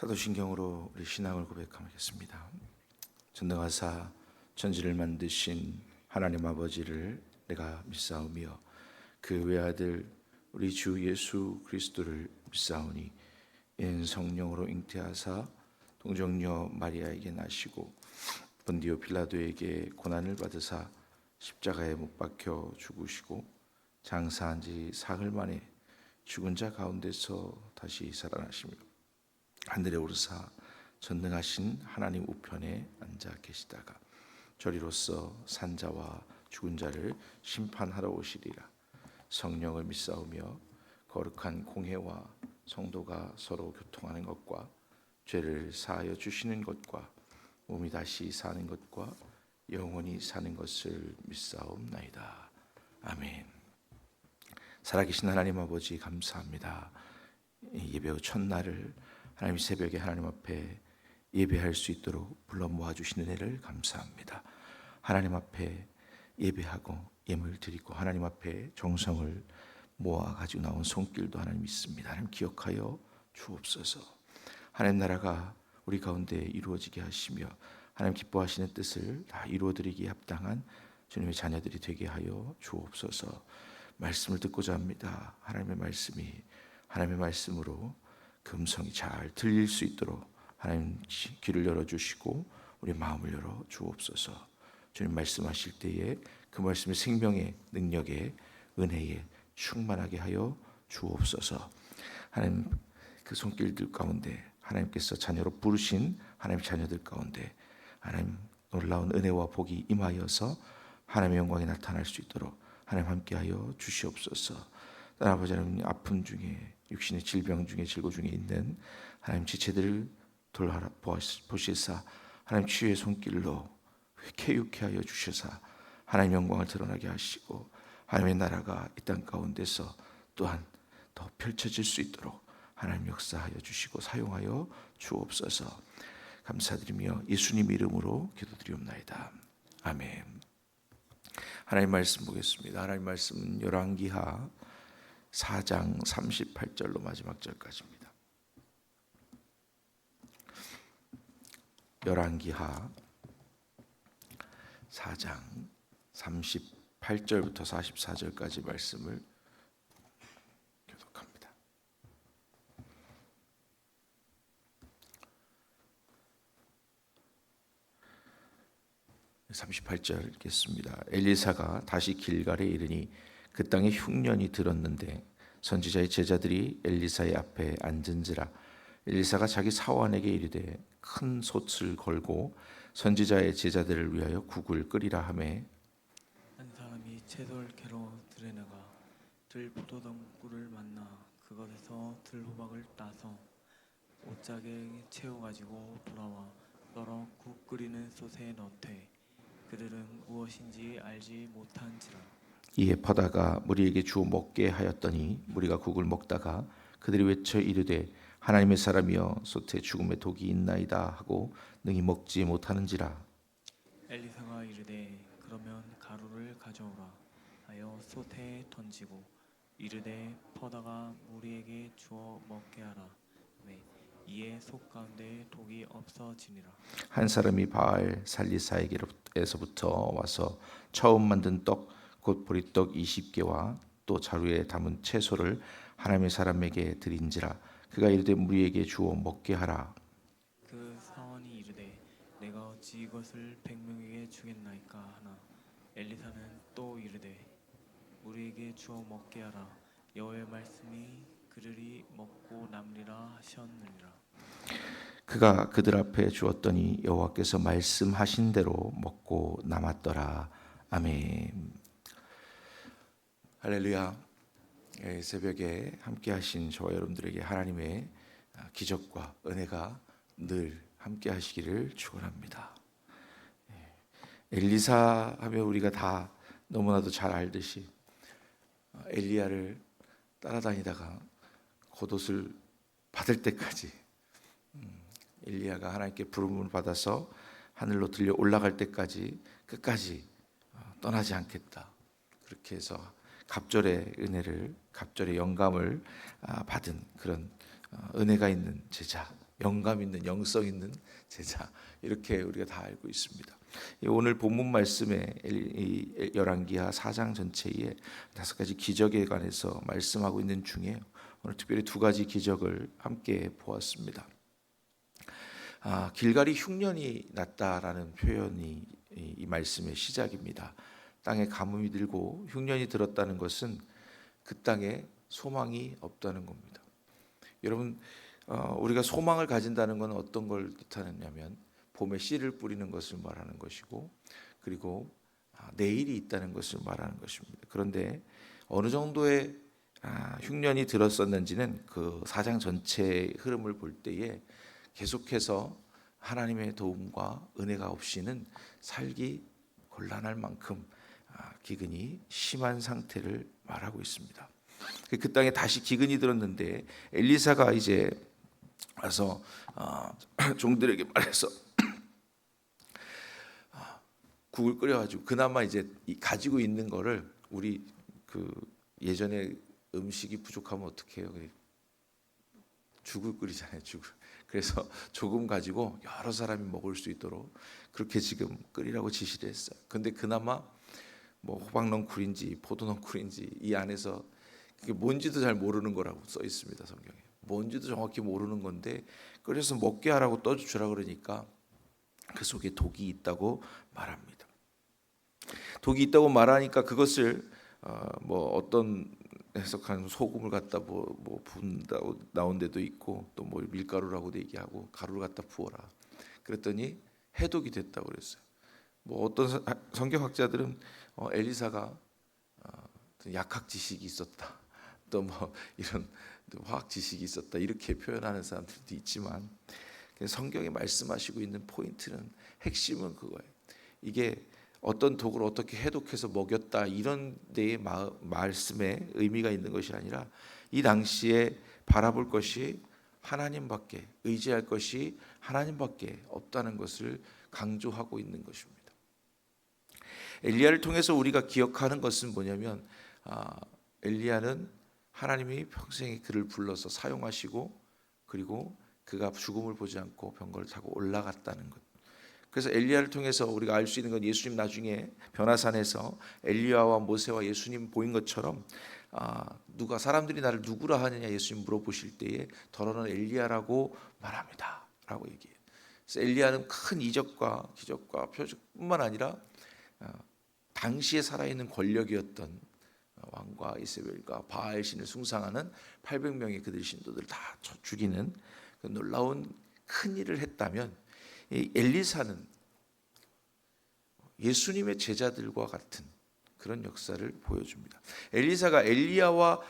사도신경으로 우리 신앙을 고백하겠습니다. 전능하사 천지를 만드신 하나님 아버지를 내가 믿사오며 그 외아들 우리 주 예수 그리스도를 믿사오니 이는 성령으로 잉태하사 동정녀 마리아에게 나시고 본디오 빌라도에게 고난을 받으사 십자가에 못 박혀 죽으시고 장사한 지 사흘 만에 죽은 자 가운데서 다시 살아나시며 하늘에 오르사 전능하신 하나님 우편에 앉아 계시다가 저리로서 산자와 죽은 자를 심판하러 오시리라. 성령을 믿사오며 거룩한 공회와 성도가 서로 교통하는 것과 죄를 사하여 주시는 것과 몸이 다시 사는 것과 영원히 사는 것을 믿사옵나이다. 아멘. 살아계신 하나님 아버지 감사합니다. 예배 후 첫날을 하나님 새벽에 하나님 앞에 예배할 수 있도록 불러 모아주시는 은혜를 감사합니다. 하나님 앞에 예배하고 예물 드리고 하나님 앞에 정성을 모아 가지고 나온 손길도 하나님 있습니다. 하나님 기억하여 주옵소서. 하나님 나라가 우리 가운데 이루어지게 하시며 하나님 기뻐하시는 뜻을 다 이루어드리기에 합당한 주님의 자녀들이 되게 하여 주옵소서. 말씀을 듣고자 합니다. 하나님의 말씀이 하나님의 말씀으로 그 음성이 잘 들릴 수 있도록 하나님 귀를 열어주시고 우리 마음을 열어 주옵소서. 주님 말씀하실 때에 그 말씀의 생명의 능력에 은혜에 충만하게 하여 주옵소서. 하나님 그 손길들 가운데 하나님께서 자녀로 부르신 하나님 자녀들 가운데 하나님 놀라운 은혜와 복이 임하여서 하나님의 영광이 나타날 수 있도록 하나님 함께하여 주시옵소서. 아버지 하나님 아픔 중에 육신의 질병 중에 질고 중에 있는 하나님 지체들을 돌아보시사 하나님 치유의 손길로 쾌유케 하여 주셔서 하나님 영광을 드러나게 하시고 하나님의 나라가 이 땅 가운데서 또한 더 펼쳐질 수 있도록 하나님 역사하여 주시고 사용하여 주옵소서. 감사드리며 예수님 이름으로 기도드리옵나이다. 아멘. 하나님 말씀 보겠습니다. 하나님 말씀은 열왕기하 4장 38절로 마지막 절까지입니다. 열왕기하 4장 38절부터 44절까지 말씀을 교독합니다. 38절 읽겠습니다. 엘리사가 다시 길갈에 이르니 그 땅에 흉년이 들었는데 선지자의 제자들이 엘리사의 앞에 앉은지라. 엘리사가 자기 사환에게 이르되 큰 솥을 걸고 선지자의 제자들을 위하여 국을 끓이라 하매 한 사람이 채소를 캐러 들에 나가 들 포도당꿀을 만나 그것에서 들호박을 따서 옷자개에 채워 가지고 돌아와 썰어 국 끓이는 솥에 넣되 그들은 무엇인지 알지 못한지라. 이에 퍼다가 무리에게 주어 먹게 하였더니 무리가 국을 먹다가 그들이 외쳐 이르되 하나님의 사람이여 솥에 죽음의 독이 있나이다 하고 능히 먹지 못하는지라. 엘리사가 이르되 그러면 가루를 가져오라 하여 솥에 던지고 이르되 퍼다가 무리에게 주어 먹게 하라. 이에 솥 가운데 독이 없어지니라. 한 사람이 바알 살리사에게로부터 와서 처음 만든 떡 곧 보리떡 20개와 또 자루에 담은 채소를 하나님의 사람에게 드린지라. 그가 이르되 무리에게 주어 먹게 하라. 그 사원이 이르되 내가 어찌 이것을 100명에게 주겠나이까 하나. 엘리사는 또 이르되 우리에게 주어 먹게 하라. 여호와의 말씀이 그들이 먹고 남으리라 하셨느니라. 그가 그들 앞에 주었더니 여호와께서 말씀하신 대로 먹고 남았더라. 아멘. 할렐루야. 새벽에 함께 하신 저와 여러분들에게 하나님의 기적과 은혜가 늘 함께 하시기를 축원합니다. 엘리사 하면 우리가 다 너무나도 잘 알듯이 엘리야를 따라다니다가 겉옷을 받을 때까지 엘리야가 하나님께 부름을 받아서 하늘로 들려 올라갈 때까지 끝까지 떠나지 않겠다. 그렇게 해서 갑절의 은혜를, 갑절의 영감을 받은 그런 은혜가 있는 제자 영감 있는, 영성 있는 제자, 이렇게 우리가 다 알고 있습니다. 오늘 본문 말씀에 열왕기하 4장 전체에 5가지 기적에 관해서 말씀하고 있는 중에 오늘 특별히 2가지 기적을 함께 보았습니다. 길갈이 흉년이 났다라는 표현이 이 말씀의 시작입니다. 땅에 가뭄이 들고 흉년이 들었다는 것은 그 땅에 소망이 없다는 겁니다. 여러분, 우리가 소망을 가진다는 것은 어떤 걸 뜻하느냐면 봄에 씨를 뿌리는 것을 말하는 것이고, 그리고 내일이 있다는 것을 말하는 것입니다. 그런데 어느 정도의 흉년이 들었었는지는 그 4장 전체의 흐름을 볼 때에 계속해서 하나님의 도움과 은혜가 없이는 살기 곤란할 만큼 기근이 심한 상태를 말하고 있습니다. 그 땅에 다시 기근이 들었는데 엘리사가 이제 와서 종들에게 말해서 국을 끓여가지고 그나마 이제 가지고 있는 거를, 우리 그 예전에 음식이 부족하면 어떻게 해요? 죽을 끓이잖아요, 죽을. 그래서 조금 가지고 여러 사람이 먹을 수 있도록 그렇게 지금 끓이라고 지시를 했어요. 근데 그나마 뭐 호박넝쿨인지 포도넝쿨인지 이 안에서 그게 뭔지도 잘 모르는 거라고 써 있습니다, 성경에. 뭔지도 정확히 모르는 건데 끓여서 먹게 하라고 떠주라 그러니까 그 속에 독이 있다고 말합니다. 독이 있다고 말하니까 그것을 뭐 어떤 해석하는 소금을 갖다 뭐 부은다고 나온 데도 있고, 또 뭐 밀가루라고도 얘기하고 가루를 갖다 부어라. 그랬더니 해독이 됐다고 그랬어요. 뭐 어떤 성경학자들은 엘리사가 약학 지식이 있었다, 또 뭐 이런 화학 지식이 있었다, 이렇게 표현하는 사람들도 있지만 성경에 말씀하시고 있는 포인트는, 핵심은 그거예요. 이게 어떤 독을 어떻게 해독해서 먹였다 이런 데의 말씀에 의미가 있는 것이 아니라 이 당시에 바라볼 것이 하나님밖에, 의지할 것이 하나님밖에 없다는 것을 강조하고 있는 것입니다. 엘리야를 통해서 우리가 기억하는 것은 뭐냐면 엘리야는 하나님이 평생에 그를 불러서 사용하시고, 그리고 그가 죽음을 보지 않고 병거를 타고 올라갔다는 것. 그래서 엘리야를 통해서 우리가 알 수 있는 건, 예수님 나중에 변화산에서 엘리야와 모세와 예수님 보인 것처럼 누가 사람들이 나를 누구라 하느냐 예수님 물어보실 때에 더러는 엘리야라고 말합니다 라고 얘기해요. 그래서 엘리야는 큰 이적과 기적과 표적뿐만 아니라 당시에 살아있는 권력이었던 왕과 이세벨과 바알 신을 숭상하는 800명의 그들 신도들을 다 죽이는 그 놀라운 큰 일을 했다면, 이 엘리사는 예수님의 제자들과 같은 그런 역사를 보여줍니다. 엘리사가 엘리야와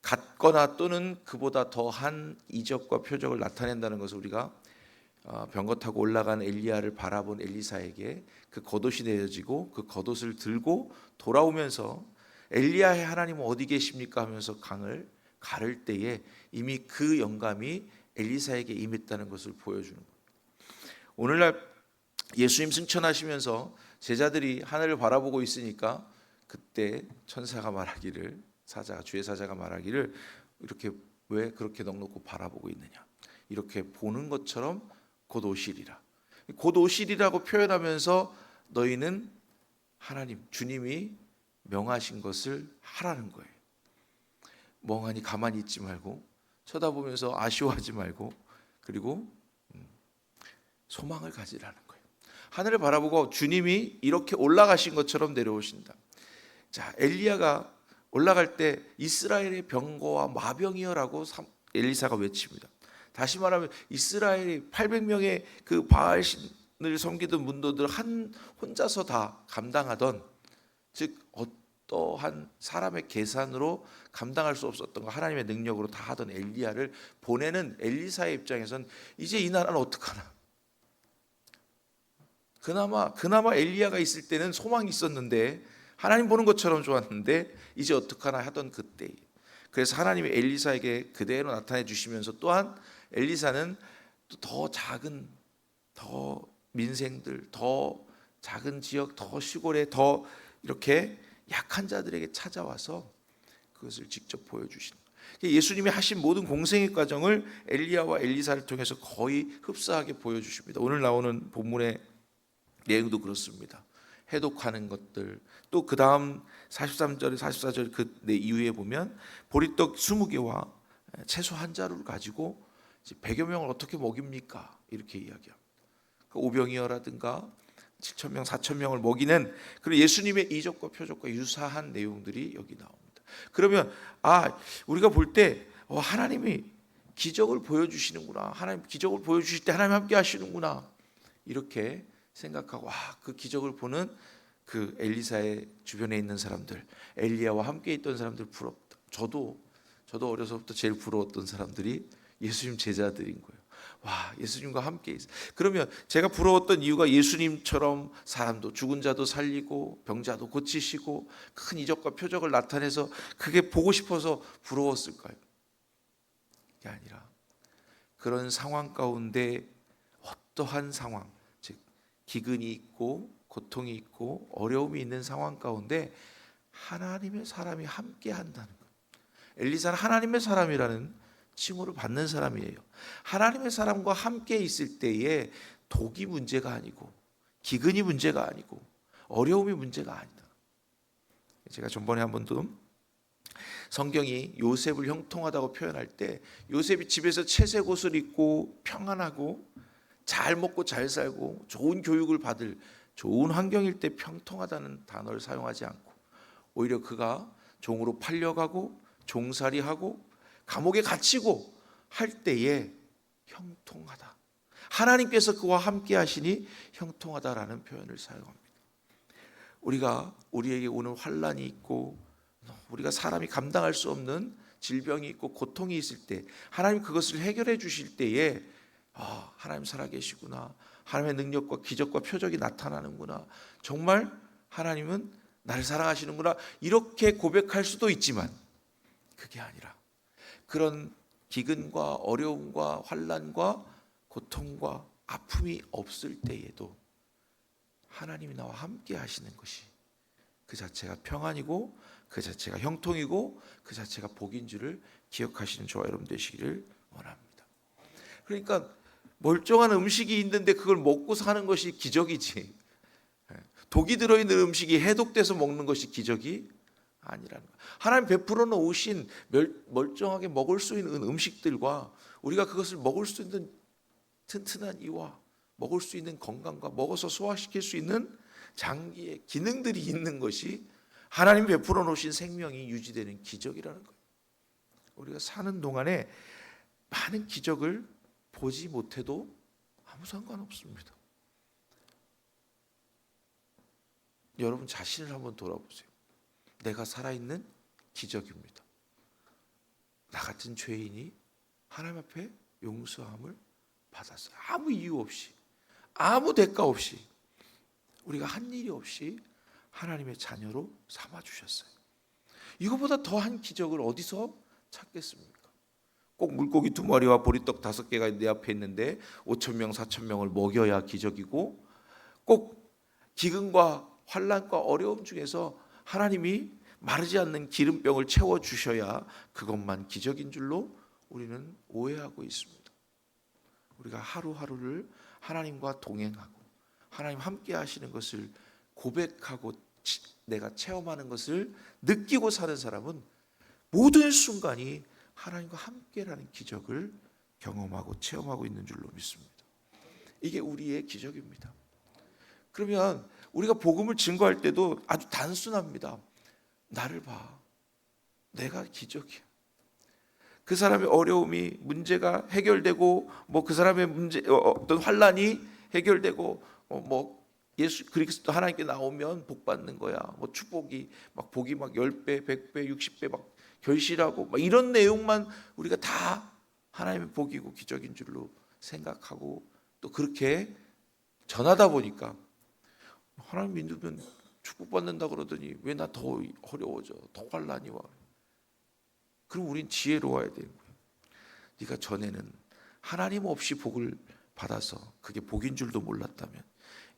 같거나 또는 그보다 더한 이적과 표적을 나타낸다는 것을 우리가 병거 타고 올라간 엘리야를 바라본 엘리사에게 그 겉옷이 내어지고 그 겉옷을 들고 돌아오면서 엘리야의 하나님은 어디 계십니까 하면서 강을 가를 때에 이미 그 영감이 엘리사에게 임했다는 것을 보여주는 겁니다. 오늘날 예수님 승천하시면서 제자들이 하늘을 바라보고 있으니까 그때 천사가 말하기를, 주의 사자가 말하기를, 이렇게 왜 그렇게 넋놓고 바라보고 있느냐, 이렇게 보는 것처럼 곧 오시리라. 곧 오시리라고 표현하면서 너희는 하나님, 주님이 명하신 것을 하라는 거예요. 멍하니 가만히 있지 말고, 쳐다보면서 아쉬워하지 말고, 그리고 소망을 가지라는 거예요. 하늘을 바라보고 주님이 이렇게 올라가신 것처럼 내려오신다. 자, 엘리야가 올라갈 때 이스라엘의 병거와 마병이여라고 엘리사가 외칩니다. 다시 말하면 이스라엘이 800명의 그 바알신을 섬기던 문도들 혼자서 다 감당하던, 즉 어떠한 사람의 계산으로 감당할 수 없었던 거 하나님의 능력으로 다 하던 엘리야를 보내는 엘리사의 입장에선 이제 이 나라는 어떡하나. 그나마 엘리야가 있을 때는 소망이 있었는데, 하나님 보는 것처럼 좋았는데 이제 어떡하나 하던 그때, 그래서 하나님이 엘리사에게 그대로 나타내 주시면서 또한 엘리사는 더 작은, 더 민생들, 더 작은 지역, 더 시골에 더 이렇게 약한 자들에게 찾아와서 그것을 직접 보여주시는 거예요. 예수님이 하신 모든 공생의 과정을 엘리야와 엘리사를 통해서 거의 흡사하게 보여주십니다. 오늘 나오는 본문의 내용도 그렇습니다. 해독하는 것들, 또 그 다음 43절, 44절 그 이후에 보면 보리떡 20개와 채소 한 자루를 가지고 100여 명을 어떻게 먹입니까? 이렇게 이야기합니다. 오병이어라든가 7,000명, 4,000명을 먹이는 그런 예수님의 이적과 표적과 유사한 내용들이 여기 나옵니다. 그러면 우리가 볼 때 하나님이 기적을 보여주시는구나, 하나님 기적을 보여주실 때 하나님 함께 하시는구나, 이렇게 생각하고 그 기적을 보는 그 엘리사의 주변에 있는 사람들, 엘리야와 함께 있던 사람들 부럽다. 저도 어려서부터 제일 부러웠던 사람들이 예수님 제자들인 거예요. 예수님과 함께 있어. 그러면 제가 부러웠던 이유가 예수님처럼 사람도 죽은 자도 살리고 병자도 고치시고 큰 이적과 표적을 나타내서 그게 보고 싶어서 부러웠을까요? 그게 아니라 그런 상황 가운데 어떠한 상황, 즉 기근이 있고 고통이 있고 어려움이 있는 상황 가운데 하나님의 사람이 함께 한다는 것. 엘리사는 하나님의 사람이라는 칭호를 받는 사람이에요. 하나님의 사람과 함께 있을 때에 독이 문제가 아니고 기근이 문제가 아니고 어려움이 문제가 아니다. 제가 전번에 한 번도 성경이 요셉을 형통하다고 표현할 때 요셉이 집에서 채색 옷을 입고 평안하고 잘 먹고 잘 살고 좋은 교육을 받을 좋은 환경일 때 평통하다는 단어를 사용하지 않고 오히려 그가 종으로 팔려가고 종살이하고 감옥에 gat히고 할 때에 형통하다. 하나님께서 그와 함께 하시니 형통하다라는 표현을 사용합니다. 우리에게 오는 환난이 있고 우리가 사람이 감당할 수 없는 질병이 있고 고통이 있을 때 하나님 그것을 해결해 주실 때에 하나님 살아계시구나, 하나님의 능력과 기적과 표적이 나타나는구나, 정말 하나님은 나를 사랑하시는구나, 이렇게 고백할 수도 있지만 그게 아니라 그런 기근과 어려움과 환난과 고통과 아픔이 없을 때에도 하나님이 나와 함께 하시는 것이 그 자체가 평안이고 그 자체가 형통이고 그 자체가 복인 줄을 기억하시는 저와 여러분 되시기를 원합니다. 그러니까 멀쩡한 음식이 있는데 그걸 먹고 사는 것이 기적이지, 독이 들어있는 음식이 해독돼서 먹는 것이 기적이 아니라는 거예요. 하나님 베풀어 놓으신 멀쩡하게 먹을 수 있는 음식들과 우리가 그것을 먹을 수 있는 튼튼한 이와 먹을 수 있는 건강과 먹어서 소화시킬 수 있는 장기의 기능들이 있는 것이 하나님 베풀어 놓으신 생명이 유지되는 기적이라는 거예요. 우리가 사는 동안에 많은 기적을 보지 못해도 아무 상관없습니다. 여러분 자신을 한번 돌아보세요. 내가 살아있는 기적입니다. 나 같은 죄인이 하나님 앞에 용서함을 받았어요. 아무 이유 없이, 아무 대가 없이, 우리가 한 일이 없이 하나님의 자녀로 삼아주셨어요. 이거보다 더한 기적을 어디서 찾겠습니까? 꼭 물고기 2마리와 보리떡 5개가 내 앞에 있는데 5,000명, 4,000명을 먹여야 기적이고, 꼭 기근과 환난과 어려움 중에서 하나님이 마르지 않는 기름병을 채워주셔야 그것만 기적인 줄로 우리는 오해하고 있습니다. 우리가 하루하루를 하나님과 동행하고 하나님 함께 하시는 것을 고백하고 내가 체험하는 것을 느끼고 사는 사람은 모든 순간이 하나님과 함께라는 기적을 경험하고 체험하고 있는 줄로 믿습니다. 이게 우리의 기적입니다. 그러면 우리가 복음을 증거할 때도 아주 단순합니다. 나를 봐. 내가 기적이야. 그 사람의 어려움이 문제가 해결되고 그 사람의 문제 어떤 환난이 해결되고 예수 그리스도 하나님께 나오면 복 받는 거야. 축복이 복이 10배, 100배, 60배 결실하고 이런 내용만 우리가 다 하나님의 복이고 기적인 줄로 생각하고 또 그렇게 전하다 보니까 하나님 믿으면 축복받는다 그러더니 왜 나 더 어려워져, 더 환난이 와. 그럼 우린 지혜로워야 되는 거예요. 네가 전에는 하나님 없이 복을 받아서 그게 복인 줄도 몰랐다면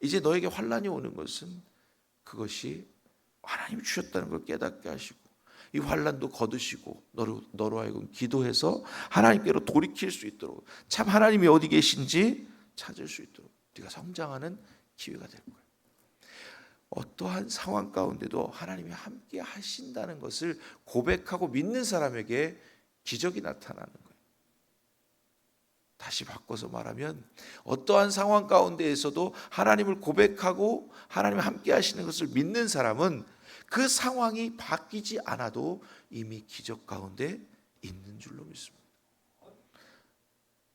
이제 너에게 환난이 오는 것은 그것이 하나님이 주셨다는 걸 깨닫게 하시고 이 환난도 거두시고 너로 하여금 기도해서 하나님께로 돌이킬 수 있도록, 참 하나님이 어디 계신지 찾을 수 있도록 네가 성장하는 기회가 될 거예요. 어떠한 상황 가운데도 하나님이 함께 하신다는 것을 고백하고 믿는 사람에게 기적이 나타나는 거예요. 다시 바꿔서 말하면 어떠한 상황 가운데에서도 하나님을 고백하고 하나님이 함께 하시는 것을 믿는 사람은 그 상황이 바뀌지 않아도 이미 기적 가운데 있는 줄로 믿습니다.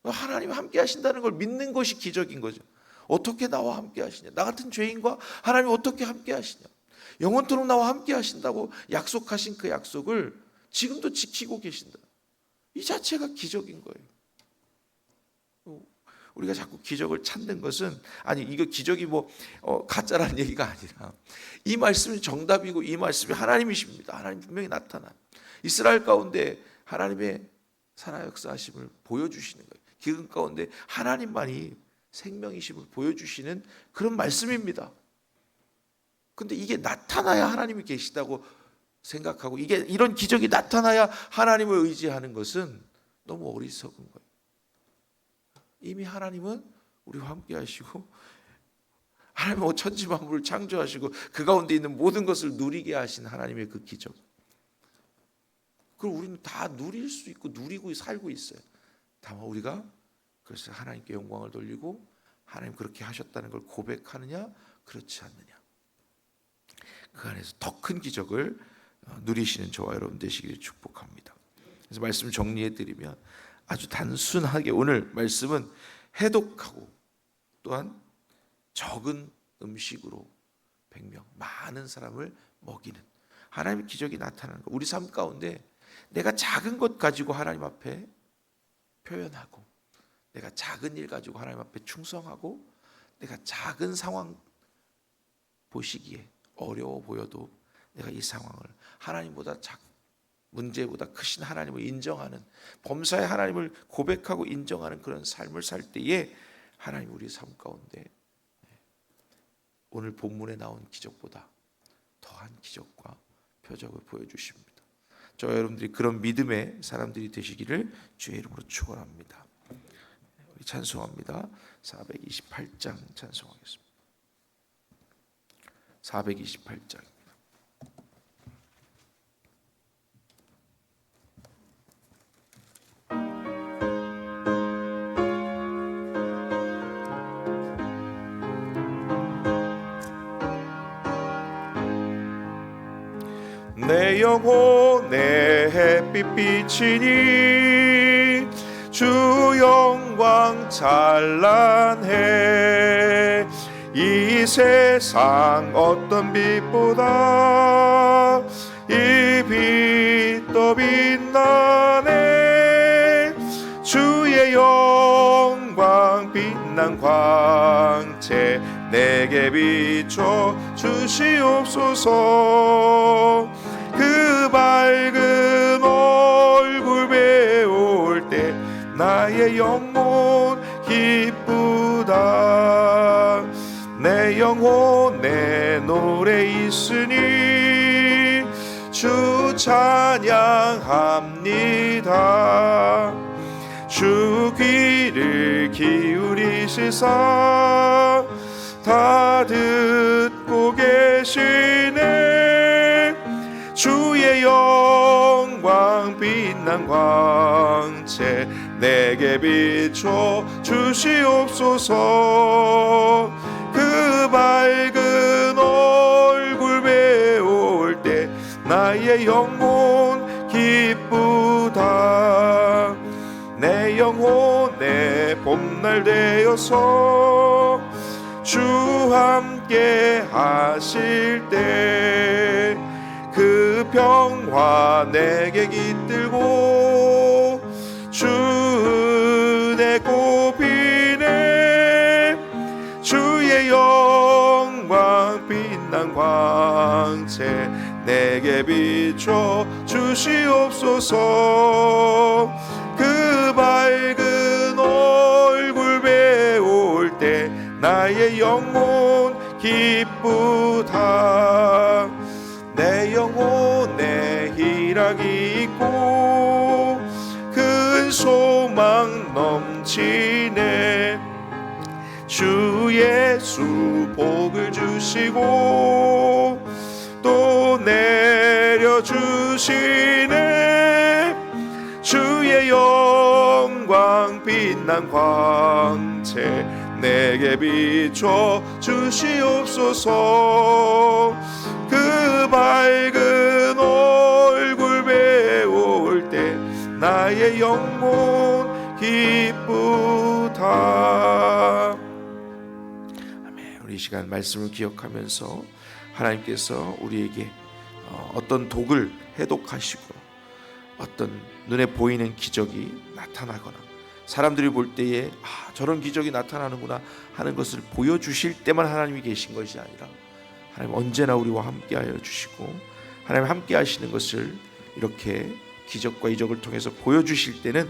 하나님 함께 하신다는 걸 믿는 것이 기적인 거죠. 어떻게 나와 함께 하시냐? 나 같은 죄인과 하나님 어떻게 함께 하시냐? 영원토록 나와 함께 하신다고 약속하신 그 약속을 지금도 지키고 계신다. 이 자체가 기적인 거예요. 우리가 자꾸 기적을 찾는 것은, 아니 이거 기적이 가짜라는 얘기가 아니라 이 말씀이 정답이고 이 말씀이 하나님이십니다. 하나님 분명히 나타난 이스라엘 가운데 하나님의 살아 역사하심을 보여주시는 거예요. 기근 가운데 하나님만이 생명이심을 보여주시는 그런 말씀입니다. 근데 이게 나타나야 하나님이 계시다고 생각하고 이런 기적이 나타나야 하나님을 의지하는 것은 너무 어리석은 거예요. 이미 하나님은 우리와 함께 하시고 하나님은 천지 만물을 창조하시고 그 가운데 있는 모든 것을 누리게 하신 하나님의 그 기적, 그걸 우리는 다 누릴 수 있고 누리고 살고 있어요. 다만 우리가 그래서 하나님께 영광을 돌리고 하나님 그렇게 하셨다는 걸 고백하느냐 그렇지 않느냐, 그 안에서 더 큰 기적을 누리시는 저와 여러분 되시기를 축복합니다. 그래서 말씀 정리해드리면 아주 단순하게 오늘 말씀은 해독하고 또한 적은 음식으로 100명 많은 사람을 먹이는 하나님의 기적이 나타나는 것, 우리 삶 가운데 내가 작은 것 가지고 하나님 앞에 표현하고, 내가 작은 일 가지고 하나님 앞에 충성하고, 내가 작은 상황 보시기에 어려워 보여도 내가 이 상황을 하나님보다 문제보다 크신 하나님을 인정하는, 범사의 하나님을 고백하고 인정하는 그런 삶을 살 때에 하나님 우리 삶 가운데 오늘 본문에 나온 기적보다 더한 기적과 표적을 보여주십니다. 저와 여러분들이 그런 믿음의 사람들이 되시기를 주의 이름으로 축원합니다. 우리 찬송합니다. 428장 찬송하겠습니다. 428장. 내 영혼의 햇빛 비치니 주 영광 찬란해. 이 세상 어떤 빛보다 이 빛 더 빛나네. 주의 영광 빛난 광채 내게 비춰 주시옵소서. 그 밝은 얼굴 배울 때 나의 영혼 기쁘다. 내 영혼에 노래 있으니 주 찬양합니다. 주 귀를 기울이시사 다 듣고 계시네. 주의 영광 빛난 광채 내게 비춰 주시옵소서. 그 밝은 얼굴 배울 때 나의 영혼 기쁘다. 내 영혼에 봄날 되어서 주 함께 하실 때 그 평화 내게 깃들고 주 은혜 꼽히네. 주의 영광 빛난 광채 내게 비춰 주시옵소서. 그 밝은 얼굴 배울 때 나의 영혼 기쁘다. 내 영혼에 시작이 있고 큰 소망 넘치네. 주 예수 복을 주시고 또 내려주시네. 주의 영광 빛난 광채 내게 비춰 주시옵소서. 그 밝은 얼굴 배울 때 나의 영혼 기쁘다. 아멘. 우리 이 시간 말씀을 기억하면서 하나님께서 우리에게 어떤 독을 해독하시고 어떤 눈에 보이는 기적이 나타나거나 사람들이 볼 때에 저런 기적이 나타나는구나 하는 것을 보여주실 때만 하나님이 계신 것이 아니라 하나님 언제나 우리와 함께하여 주시고 하나님 함께 하시는 것을 이렇게 기적과 이적을 통해서 보여주실 때는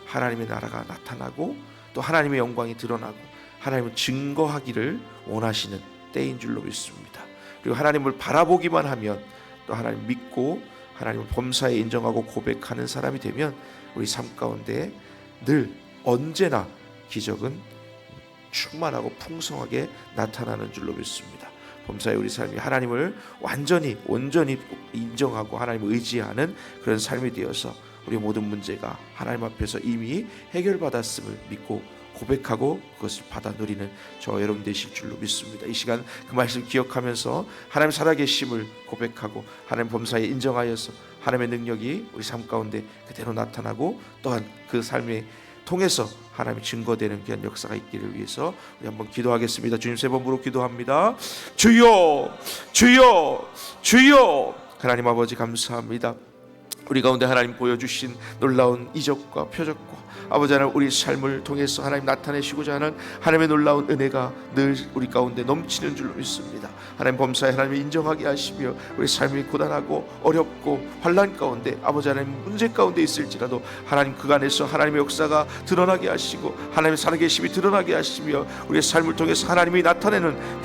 하나님의 나라가 나타나고 또 하나님의 영광이 드러나고 하나님을 증거하기를 원하시는 때인 줄로 믿습니다. 그리고 하나님을 바라보기만 하면 또 하나님 믿고 하나님을 범사에 인정하고 고백하는 사람이 되면 우리 삶 가운데 늘 언제나 기적은 충만하고 풍성하게 나타나는 줄로 믿습니다. 범사에 우리 삶이 하나님을 온전히 인정하고 하나님을 의지하는 그런 삶이 되어서 우리 모든 문제가 하나님 앞에서 이미 해결받았음을 믿고 고백하고 그것을 받아 누리는 저 여러분 되실 줄로 믿습니다. 이 시간 그 말씀 기억하면서 하나님 살아계심을 고백하고 하나님 범사에 인정하여서 하나님의 능력이 우리 삶 가운데 그대로 나타나고 또한 그 삶에 통해서 하나님이 증거되는 귀한 역사가 있기를 위해서 우리 한번 기도하겠습니다. 주님 세 번 부르고 기도합니다. 주여 주여 주여. 하나님 아버지 감사합니다. 우리 가운데 하나님 보여주신 놀라운 이적과 표적과 아버지 하나님 우리 삶을 통해서 하나님 나타내시고자 하는 하나님의 놀라운 은혜가 늘 우리 가운데 넘치는 줄로 믿습니다. 하나님 범사에 하나님을 인정하게 하시며 우리 삶이 고단하고 어렵고 환난 가운데 아버지 하나님 문제 가운데 있을지라도 하나님 그 안에서 하나님의 역사가 드러나게 하시고 하나님의 살아계심이 드러나게 하시며 우리의 삶을 통해서 하나님이 나타내는